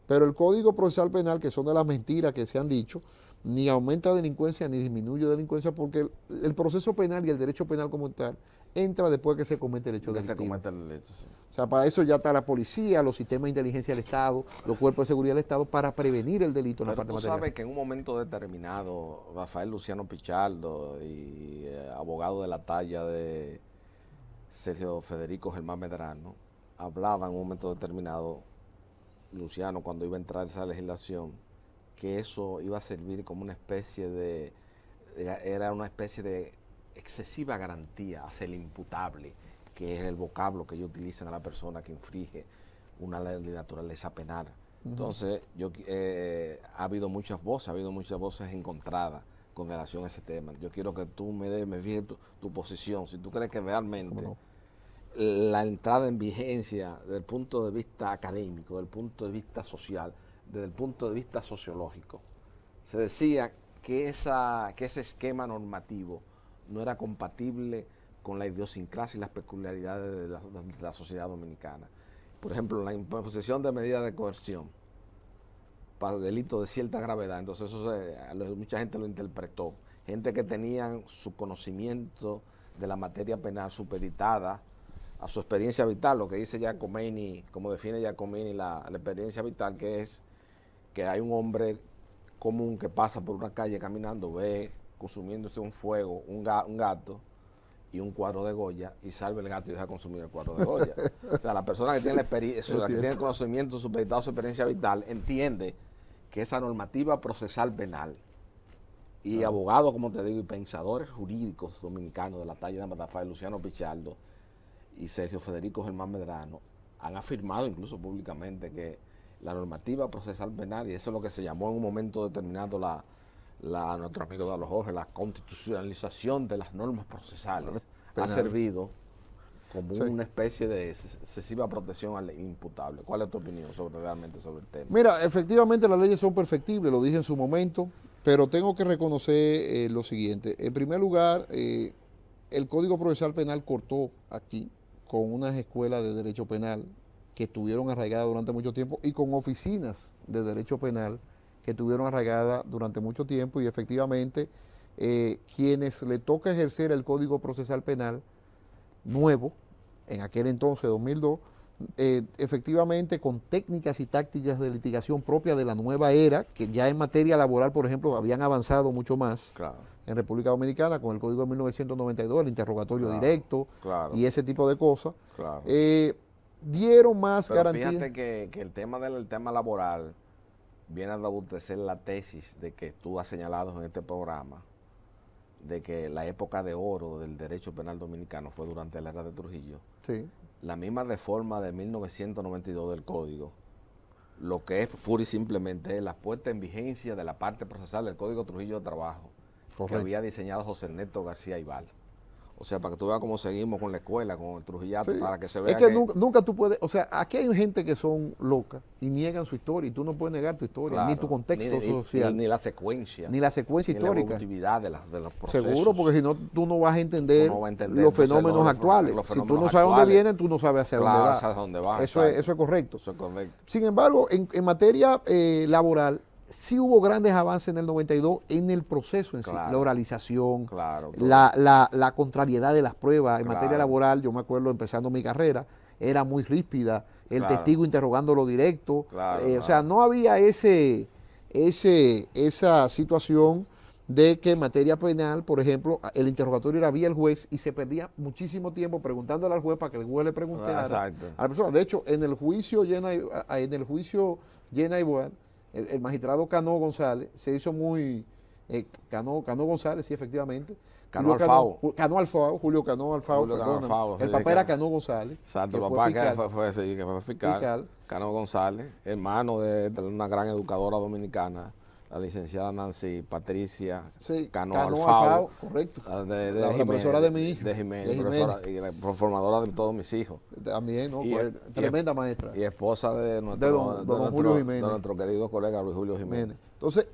Pero el Código Procesal Penal, que son de las mentiras que se han dicho, ni aumenta delincuencia ni disminuye delincuencia, porque el proceso penal y el derecho penal como tal entra después que se comete el hecho delictivo. O sea, para eso ya está la policía, los sistemas de inteligencia del Estado, los cuerpos de seguridad del Estado, para prevenir el delito en la parte material. Tú sabes que en un momento determinado, Rafael Luciano Pichardo y abogado de la talla de Sergio Federico Germán Medrano, hablaba en un momento determinado, Luciano, cuando iba a entrar esa legislación, que eso iba a servir como una especie de excesiva garantía hacia el imputable, que es el vocablo que ellos utilizan a la persona que infringe una ley de naturaleza penal. Entonces, ha habido muchas voces encontradas con relación a ese tema. Yo quiero que tú me fijes tu posición. Si tú crees que realmente la entrada en vigencia desde el punto de vista académico, desde el punto de vista social, desde el punto de vista sociológico, se decía que ese esquema normativo no era compatible con la idiosincrasia y las peculiaridades de la sociedad dominicana. Por ejemplo, la imposición de medidas de coerción para delitos de cierta gravedad, entonces eso mucha gente lo interpretó. Gente que tenían su conocimiento de la materia penal supeditada a su experiencia vital, lo que dice Giacomeini, como define Giacomeini la experiencia vital, que es que hay un hombre común que pasa por una calle caminando, ve consumiéndose un fuego, un gato y un cuadro de Goya, y salve el gato y deja consumir el cuadro de Goya. O sea, la persona que tiene la experiencia, la que tiene el conocimiento supeditado a su experiencia vital, entiende que esa normativa procesal penal y abogados, como te digo, y pensadores jurídicos dominicanos de la talla de Rafael Luciano Pichardo y Sergio Federico Germán Medrano han afirmado incluso públicamente que la normativa procesal penal, y eso es lo que se llamó en un momento determinado nuestro amigo Dalo Jorge, la constitucionalización de las normas procesales, ha servido como una especie de excesiva protección al imputable. ¿Cuál es tu opinión realmente sobre el tema? Mira, efectivamente las leyes son perfectibles, lo dije en su momento, pero tengo que reconocer lo siguiente. En primer lugar, el Código Procesal Penal cortó aquí con unas escuelas de derecho penal que estuvieron arraigadas durante mucho tiempo y con oficinas de derecho penal que estuvieron arraigadas durante mucho tiempo, y efectivamente quienes le toca ejercer el Código Procesal Penal nuevo, en aquel entonces 2002, efectivamente con técnicas y tácticas de litigación propias de la nueva era, que ya en materia laboral, por ejemplo, habían avanzado mucho más en República Dominicana con el Código de 1992, el interrogatorio directo y ese tipo de cosas, dieron más garantías. Fíjate que el tema laboral viene a abastecer la tesis de que tú has señalado en este programa, de que la época de oro del derecho penal dominicano fue durante la era de Trujillo. Sí. La misma reforma de 1992 del Código, lo que es pura y simplemente es la puesta en vigencia de la parte procesal del Código Trujillo de Trabajo, que había diseñado José Ernesto García Ibal. O sea, para que tú veas cómo seguimos con la escuela, con el Trujillato, Sí. para que se vea Es que nunca tú puedes, o sea, aquí hay gente que son locas y niegan su historia y tú no puedes negar tu historia, claro, ni tu contexto ni social. Ni la secuencia. Ni la secuencia ni histórica. la evolutividad de los procesos. Seguro, porque si no, tú no vas a entender, Tú no vas a entender, los entonces, fenómenos actuales. los Si tú fenómenos no sabes dónde actuales, vienen, tú no sabes hacia claro, dónde vas. sabes dónde vas, Eso es correcto. Eso es correcto. Sin embargo, en materia laboral, sí hubo grandes avances en el 92 en el proceso en Claro. sí, la oralización, Claro, la contrariedad de las pruebas. En Claro. materia laboral, yo me acuerdo empezando mi carrera, era muy ríspida, el Claro. testigo interrogándolo directo, Claro, o sea, no había esa situación de que en materia penal, por ejemplo, el interrogatorio era vía el juez y se perdía muchísimo tiempo preguntándole al juez para que el juez le preguntara Exacto. a la persona. De hecho, en el juicio Llena y Boal, el magistrado Cano González se hizo muy... Cano González, sí, efectivamente. Cano Alfao. Julio Cano Alfao, Julio Cano perdóname. Alfao, El sí, papá era Cano González. Exacto, que el fue papá fiscal. que fue fiscal. Cano González, hermano de una gran educadora dominicana, la licenciada Nancy Patricia Cano Alfao, correcto. La profesora de mi hija. De Jiménez, profesora y la formadora de todos mis hijos. También, ¿no? Y, Tremenda maestra. Y esposa de don Julio Jiménez. De nuestro querido colega Luis Julio Jiménez. Entonces,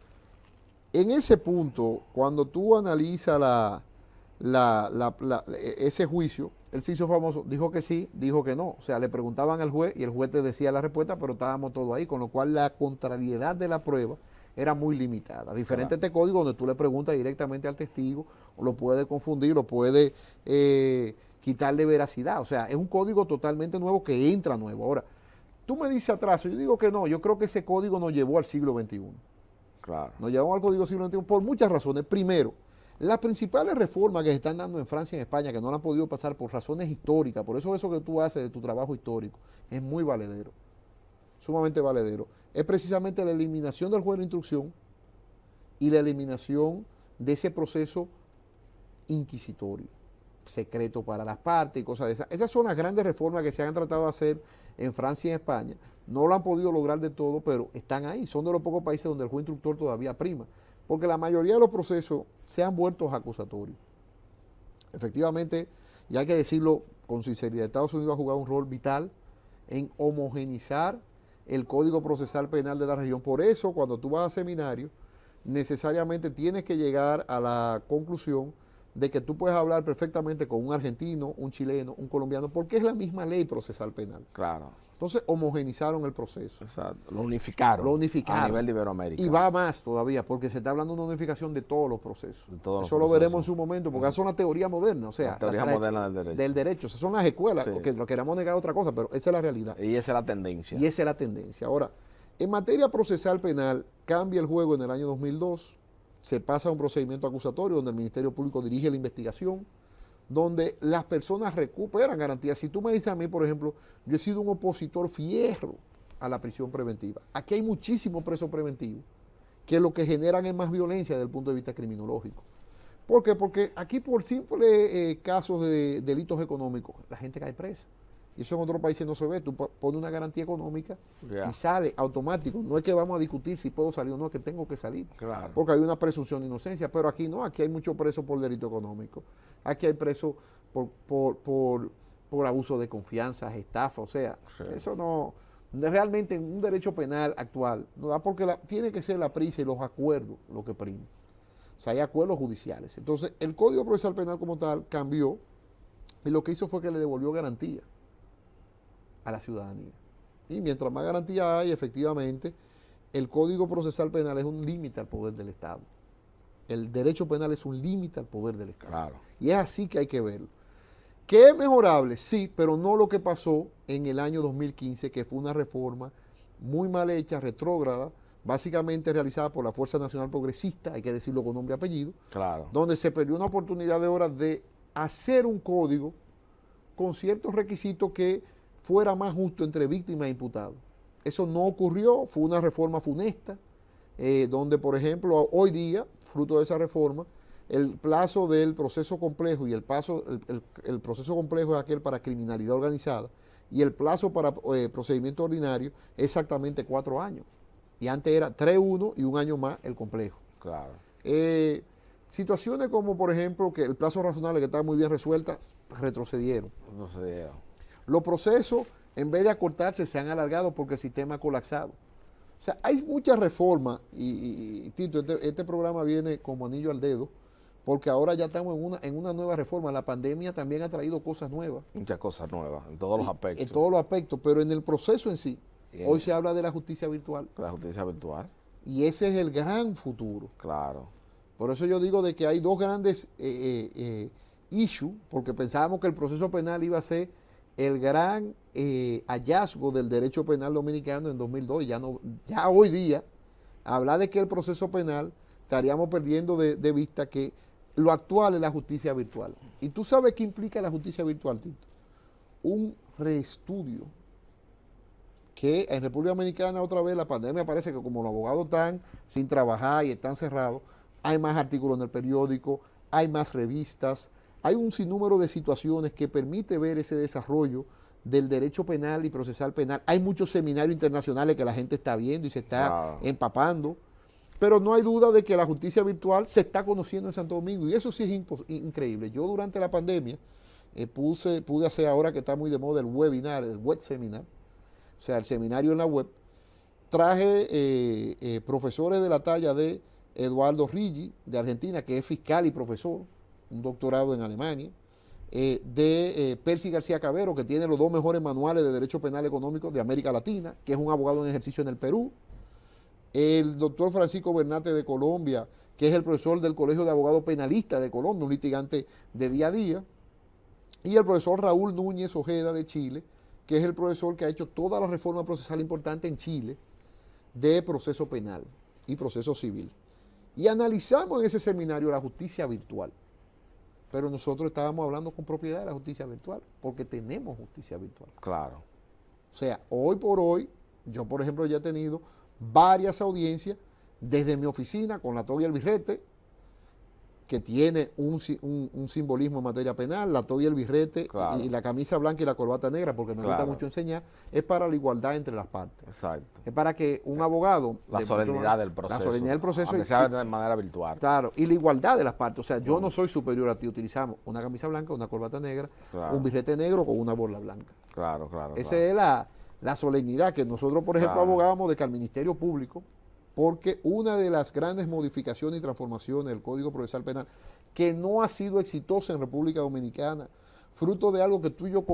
en ese punto, cuando tú analizas ese juicio, él se hizo famoso, dijo que sí, dijo que no. O sea, le preguntaban al juez y el juez te decía la respuesta, pero estábamos todos ahí, con lo cual la contrariedad de la prueba era muy limitada. Diferente este código donde tú le preguntas directamente al testigo, o lo puede confundir, lo puede quitarle veracidad. O sea, es un código totalmente nuevo que entra nuevo. Ahora, tú me dices atraso, yo digo que no, yo creo que ese código nos llevó al siglo XXI. Claro. Nos llevamos al código siglo XXI por muchas razones. Primero, las principales reformas que se están dando en Francia y en España, que no la han podido pasar por razones históricas, por eso que tú haces de tu trabajo histórico, es muy valedero, sumamente valedero. Es precisamente la eliminación del juez de instrucción y la eliminación de ese proceso inquisitorio, secreto para las partes y cosas de esas. Esas son las grandes reformas que se han tratado de hacer en Francia y en España. No lo han podido lograr de todo, pero están ahí. Son de los pocos países donde el juez instructor todavía prima, porque la mayoría de los procesos se han vuelto acusatorios. Efectivamente, y hay que decirlo con sinceridad, Estados Unidos ha jugado un rol vital en homogenizar el Código Procesal Penal de la región. Por eso, cuando tú vas a seminario, necesariamente tienes que llegar a la conclusión de que tú puedes hablar perfectamente con un argentino, un chileno, un colombiano, porque es la misma ley procesal penal. Claro. Entonces, homogenizaron el proceso. Exacto. Lo unificaron. A nivel de Iberoamérica. Y va más todavía, porque se está hablando de una unificación de todos los procesos. Eso lo veremos en su momento, porque esa es una teoría moderna. O sea, la teoría moderna del derecho. Del derecho. Esas son las escuelas, Sí. porque lo queremos negar otra cosa, pero esa es la realidad. Y esa es la tendencia. Y esa es la tendencia. Ahora, en materia procesal penal, cambia el juego en el año 2002, se pasa a un procedimiento acusatorio donde el Ministerio Público dirige la investigación, donde las personas recuperan garantías. Si tú me dices a mí, por ejemplo, yo he sido un opositor fierro a la prisión preventiva. Aquí hay muchísimos presos preventivos que lo que generan es más violencia desde el punto de vista criminológico. ¿Por qué? Porque aquí por simples casos de delitos económicos, la gente cae presa. Y eso en otros países no se ve. Tú pones una garantía económica y sale automático. No es que vamos a discutir si puedo salir o no, es que tengo que salir. Claro. Porque hay una presunción de inocencia. Pero aquí no, aquí hay muchos presos por delito económico. Aquí hay presos por abuso de confianza, estafa. O sea, eso no... Realmente en un derecho penal actual no da, porque tiene que ser la prisa y los acuerdos lo que priman. O sea, hay acuerdos judiciales. Entonces, el Código Procesal Penal como tal cambió y lo que hizo fue que le devolvió garantía a la ciudadanía. Y mientras más garantía hay, efectivamente, el Código Procesal Penal es un límite al poder del Estado. El derecho penal es un límite al poder del Estado. Claro. Y es así que hay que verlo. ¿Que es mejorable? Sí, pero no lo que pasó en el año 2015, que fue una reforma muy mal hecha, retrógrada, básicamente realizada por la Fuerza Nacional Progresista, hay que decirlo con nombre y apellido, claro, donde se perdió una oportunidad de horas de hacer un código con ciertos requisitos que fuera más justo entre víctima e imputado. Eso no ocurrió, fue una reforma funesta, donde, por ejemplo, hoy día, fruto de esa reforma, el plazo del proceso complejo y el proceso complejo es aquel para criminalidad organizada y el plazo para procedimiento ordinario es exactamente 4 años. Y antes era 3-1 y un año más el complejo. Claro. Situaciones como, por ejemplo, que el plazo razonable que estaba muy bien resuelta, retrocedieron. Los procesos, en vez de acortarse, se han alargado porque el sistema ha colapsado. O sea, hay muchas reformas y Tito, este programa viene como anillo al dedo, porque ahora ya estamos en una nueva reforma. La pandemia también ha traído cosas nuevas. Muchas cosas nuevas, en todos los aspectos. En todos los aspectos, pero en el proceso en sí. Hoy se habla de la justicia virtual. La justicia virtual. Y ese es el gran futuro. Claro. Por eso yo digo de que hay dos grandes issues, porque pensábamos que el proceso penal iba a ser el gran hallazgo del derecho penal dominicano en 2002. Ya hoy día, hablar de que el proceso penal estaríamos perdiendo de vista que lo actual es la justicia virtual. ¿Y tú sabes qué implica la justicia virtual, Tito? Un reestudio. Que en República Dominicana otra vez la pandemia parece que como los abogados están sin trabajar y están cerrados, hay más artículos en el periódico, hay más revistas, hay un sinnúmero de situaciones que permite ver ese desarrollo del derecho penal y procesal penal. Hay muchos seminarios internacionales que la gente está viendo y se está empapando, pero no hay duda de que la justicia virtual se está conociendo en Santo Domingo y eso sí es increíble. Yo durante la pandemia pude hacer ahora que está muy de moda el webinar, el web seminar, o sea, el seminario en la web. Traje profesores de la talla de Eduardo Rigi, de Argentina, que es fiscal y profesor, un doctorado en Alemania, de Percy García Cabero, que tiene los 2 mejores manuales de Derecho Penal Económico de América Latina, que es un abogado en ejercicio en el Perú, el doctor Francisco Bernate de Colombia, que es el profesor del Colegio de Abogados Penalistas de Colombia, un litigante de día a día, y el profesor Raúl Núñez Ojeda de Chile, que es el profesor que ha hecho toda la reforma procesal importante en Chile de proceso penal y proceso civil. Y analizamos en ese seminario la justicia virtual. Pero nosotros estábamos hablando con propiedad de la justicia virtual, porque tenemos justicia virtual. Claro. O sea, hoy por hoy, yo por ejemplo ya he tenido varias audiencias desde mi oficina con la toga y el birrete, que tiene un simbolismo en materia penal, la toga y el birrete y la camisa blanca y la corbata negra, porque me gusta mucho enseñar, es para la igualdad entre las partes. Exacto. Es para que un abogado... La solemnidad del proceso. La solemnidad del proceso. Aunque sea de manera virtual. Claro, y la igualdad de las partes. O sea, yo no soy superior a ti, utilizamos una camisa blanca, una corbata negra, un birrete negro con una borla blanca. Claro, claro. Esa es la solemnidad que nosotros, por ejemplo, abogábamos de que al Ministerio Público, porque una de las grandes modificaciones y transformaciones del Código Procesal Penal, que no ha sido exitosa en República Dominicana, fruto de algo que tú y yo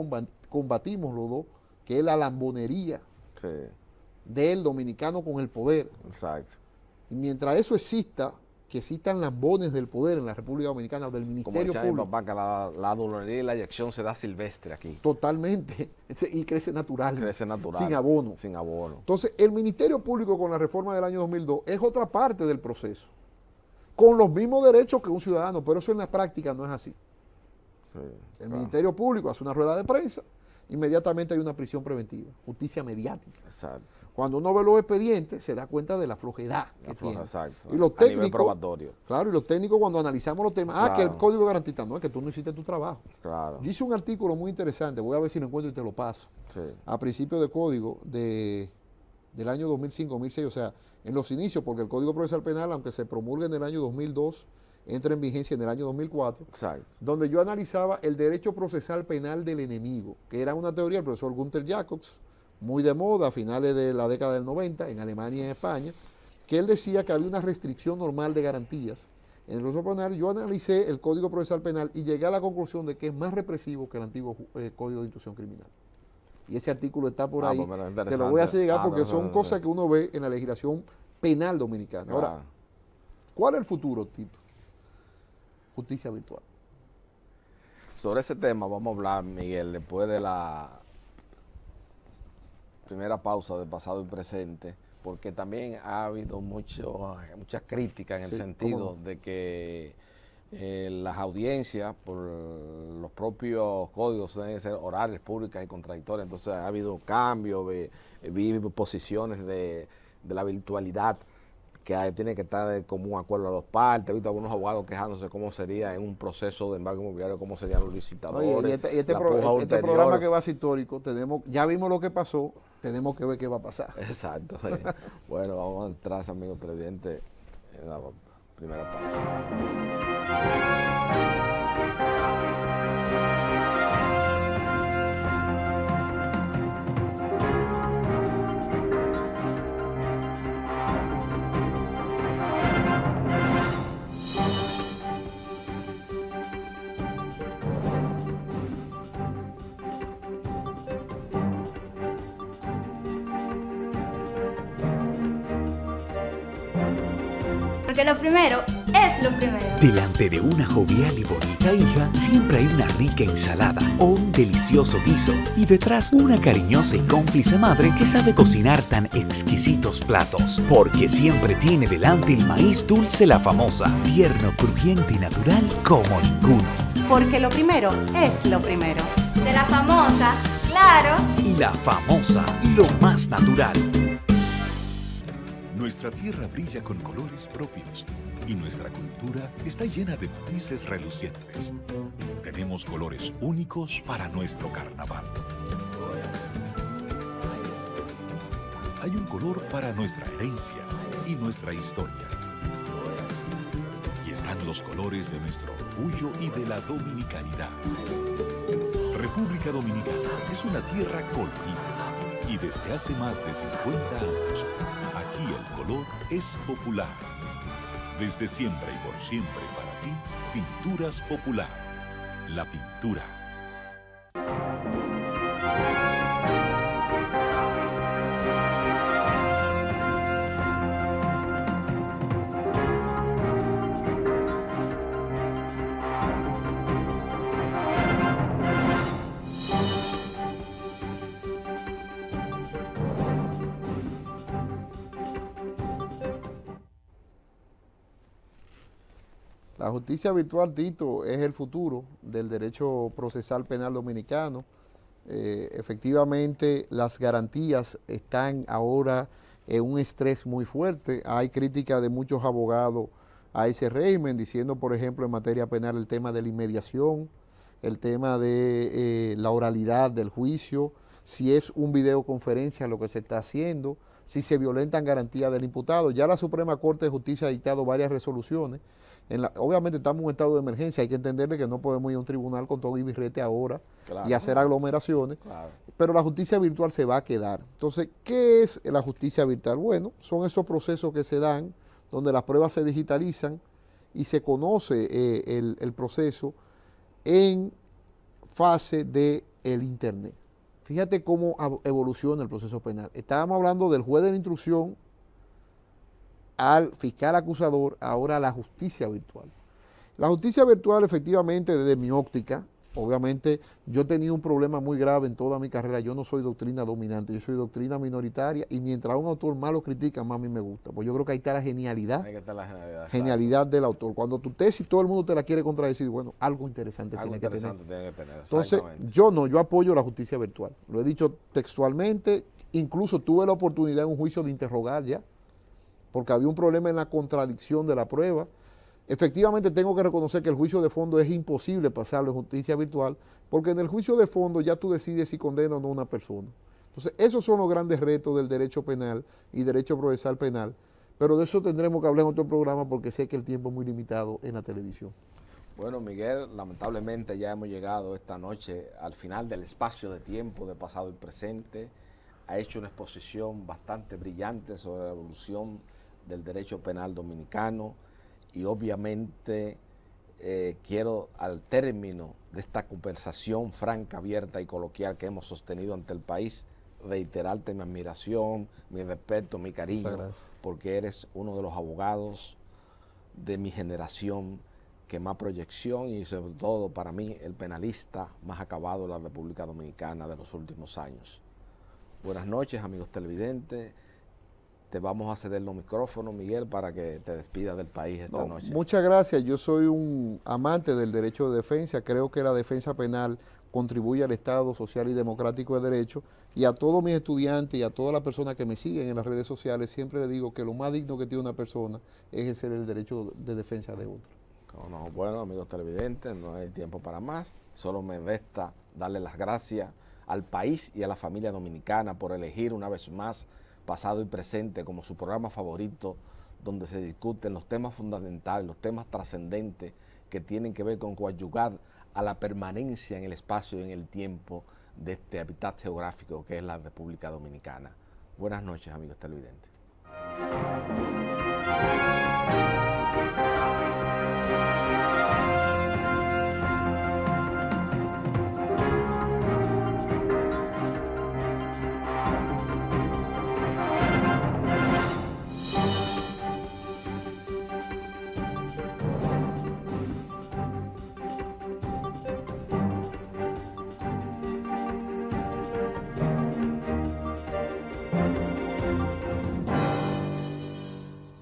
combatimos los dos, que es la lambonería del dominicano con el poder. Exacto. Y mientras eso exista, que existan lambones del poder en la República Dominicana o del Ministerio Público. Como decía mi papá, que la lambonería y la eyección se da silvestre aquí. Totalmente. Y crece natural. Crece natural. Sin abono. Sin abono. Entonces, el Ministerio Público con la reforma del año 2002 es otra parte del proceso. Con los mismos derechos que un ciudadano, pero eso en la práctica no es así. El Ministerio Público hace una rueda de prensa, inmediatamente hay una prisión preventiva, justicia mediática. Exacto. Cuando uno ve los expedientes, se da cuenta de la flojedad que tiene. Exacto. Y los técnicos, a nivel probatorio. Claro, y los técnicos cuando analizamos los temas, que el código garantista, no, es que tú no hiciste tu trabajo. Claro. Yo hice un artículo muy interesante, voy a ver si lo encuentro y te lo paso. A principios de código del año 2005-2006, o sea, en los inicios, porque el Código Procesal Penal, aunque se promulga en el año 2002, entra en vigencia en el año 2004, donde yo analizaba el derecho procesal penal del enemigo, que era una teoría del profesor Gunther Jacobs, muy de moda a finales de la década del 90, en Alemania y en España, que él decía que había una restricción normal de garantías. En el proceso penal yo analicé el Código Procesal Penal y llegué a la conclusión de que es más represivo que el antiguo Código de Instrucción Criminal. Y ese artículo está por ahí. Te lo voy a hacer llegar porque son cosas que uno ve en la legislación penal dominicana. Ahora, ¿cuál es el futuro, Tito? Justicia virtual. Sobre ese tema vamos a hablar, Miguel, después de la primera pausa de pasado y presente, porque también ha habido muchas críticas en el sentido de que las audiencias por los propios códigos deben ser orales, públicas y contradictorias. Entonces ha habido cambios, vi posiciones de la virtualidad que tiene que estar de común acuerdo a dos partes. He visto algunos abogados quejándose cómo sería en un proceso de embargo inmobiliario, cómo serían los licitadores. Oye, este programa que va a ser histórico, ya vimos lo que pasó, tenemos que ver qué va a pasar. Exacto. Bueno, vamos a entrar, amigos televidentes, en la Primera pausa. Porque lo primero es lo primero. Delante de una jovial y bonita hija, siempre hay una rica ensalada o un delicioso guiso. Y detrás, una cariñosa y cómplice madre que sabe cocinar tan exquisitos platos. Porque siempre tiene delante el maíz dulce La Famosa. Tierno, crujiente y natural como ninguno. Porque lo primero es lo primero. De La Famosa, claro. Y La Famosa, lo más natural. Nuestra tierra brilla con colores propios y nuestra cultura está llena de matices relucientes. Tenemos colores únicos para nuestro carnaval. Hay un color para nuestra herencia y nuestra historia. Y están los colores de nuestro orgullo y de la dominicanidad. República Dominicana es una tierra colorida y desde hace más de 50 años, aquí el color es popular. Desde siempre y por siempre para ti, Pinturas Popular. La pintura. La justicia virtual, Tito, es el futuro del derecho procesal penal dominicano. Efectivamente, las garantías están ahora en un estrés muy fuerte. Hay crítica de muchos abogados a ese régimen, diciendo, por ejemplo, en materia penal el tema de la inmediación, el tema de la oralidad del juicio, si es un videoconferencia lo que se está haciendo, si se violentan garantías del imputado. Ya la Suprema Corte de Justicia ha dictado varias resoluciones. Obviamente estamos en un estado de emergencia, hay que entenderle que no podemos ir a un tribunal con todo y birrete ahora y hacer aglomeraciones, pero la justicia virtual se va a quedar. Entonces, ¿qué es la justicia virtual? Bueno, son esos procesos que se dan donde las pruebas se digitalizan y se conoce el proceso en fase del Internet. Fíjate cómo evoluciona el proceso penal. Estábamos hablando del juez de la instrucción, al fiscal acusador, ahora la justicia virtual. La justicia virtual, efectivamente, desde mi óptica, obviamente yo he tenido un problema muy grave en toda mi carrera. Yo no soy doctrina dominante, yo soy doctrina minoritaria, y mientras un autor más lo critica, más a mí me gusta. Pues yo creo que ahí está la genialidad. Ahí está la genialidad del autor. Cuando tu tesis todo el mundo te la quiere contradecir, bueno, algo interesante tiene que tener. Entonces, yo apoyo la justicia virtual. Lo he dicho textualmente, incluso tuve la oportunidad en un juicio de interrogar ya, porque había un problema en la contradicción de la prueba. Efectivamente, tengo que reconocer que el juicio de fondo es imposible pasarlo en justicia virtual, porque en el juicio de fondo ya tú decides si condenas o no a una persona. Entonces, esos son los grandes retos del derecho penal y derecho procesal penal, pero de eso tendremos que hablar en otro programa porque sé que el tiempo es muy limitado en la televisión. Bueno, Miguel, lamentablemente ya hemos llegado esta noche al final del espacio de tiempo de pasado y presente. Ha hecho una exposición bastante brillante sobre la evolución del derecho penal dominicano y obviamente quiero, al término de esta conversación franca, abierta y coloquial que hemos sostenido ante el país, reiterarte mi admiración, mi respeto, mi cariño, porque eres uno de los abogados de mi generación que más proyección y sobre todo para mí el penalista más acabado de la República Dominicana de los últimos años. Buenas noches, amigos televidentes. Te vamos a ceder los micrófonos, Miguel, para que te despidas del país esta noche. Muchas gracias. Yo soy un amante del derecho de defensa. Creo que la defensa penal contribuye al Estado social y democrático de derecho. Y a todos mis estudiantes y a todas las personas que me siguen en las redes sociales, siempre les digo que lo más digno que tiene una persona es ejercer el derecho de defensa de otro. No, bueno, amigos televidentes, no hay tiempo para más. Solo me resta darle las gracias al país y a la familia dominicana por elegir una vez más Pasado y Presente como su programa favorito donde se discuten los temas fundamentales, los temas trascendentes que tienen que ver con coadyuvar a la permanencia en el espacio y en el tiempo de este hábitat geográfico que es la República Dominicana. Buenas noches, amigos televidentes.